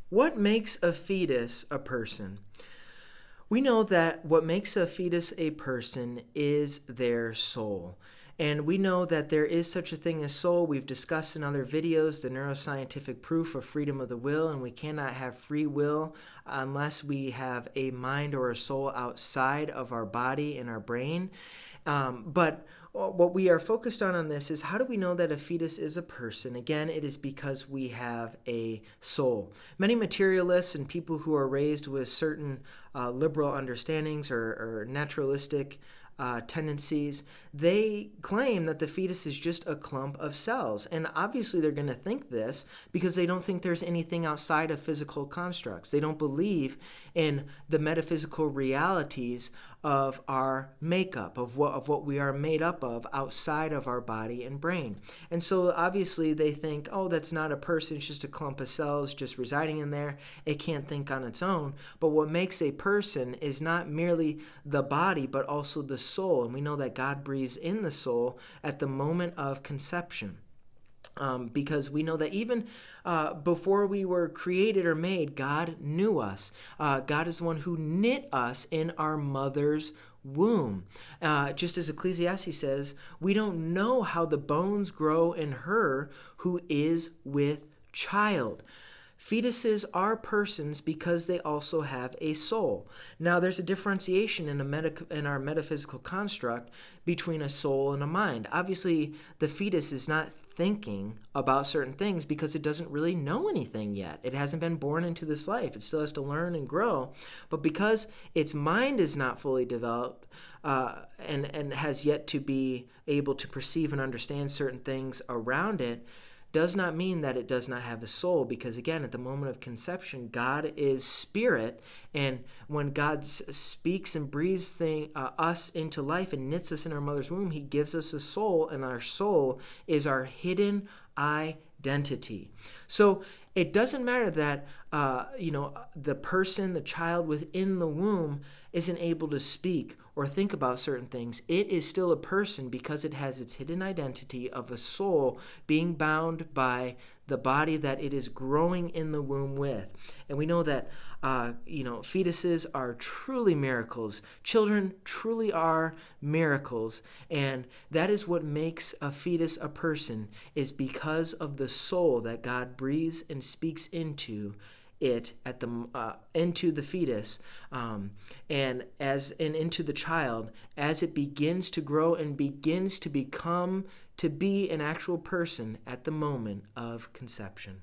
What makes a fetus a person? We know that what makes a fetus a person is their soul. And we know that there is such a thing as soul. We've discussed in other videos the neuroscientific proof of freedom of the will, and we cannot have free will unless we have a mind or a soul outside of our body and our brain. But what we are focused on this is, how do we know that a fetus is a person? Again, it is because we have a soul. Many materialists and people who are raised with certain liberal understandings or naturalistic tendencies, they claim that the fetus is just a clump of cells. And obviously they're going to think this because they don't think there's anything outside of physical constructs. They don't believe in the metaphysical realities of our makeup, of what we are made up of outside of our body and brain. And so obviously they think, oh, that's not a person, it's just a clump of cells just residing in there. It can't think on its own. But what makes a person is not merely the body, but also the soul. And we know that God breathes in the soul at the moment of conception. Because we know that even before we were created or made, God knew us. God is the one who knit us in our mother's womb. Just as Ecclesiastes says, we don't know how the bones grow in her who is with child. Fetuses are persons because they also have a soul. Now, there's a differentiation in our metaphysical construct between a soul and a mind. Obviously, the fetus is not thinking about certain things because it doesn't really know anything yet. It hasn't been born into this life. It still has to learn and grow. But because its mind is not fully developed and has yet to be able to perceive and understand certain things around it, does not mean that it does not have a soul, because again, at the moment of conception, God is spirit, and when God speaks and breathes us into life and knits us in our mother's womb, he gives us a soul, and our soul is our hidden identity. So it doesn't matter that the person, the child within the womb, isn't able to speak or think about certain things. It is still a person because it has its hidden identity of a soul being bound by the body that it is growing in the womb with. And we know that fetuses are truly miracles. Children truly are miracles. And that is what makes a fetus a person, is because of the soul that God breathes and speaks into it into the fetus, and into the child as it begins to grow and begins to become to be an actual person at the moment of conception.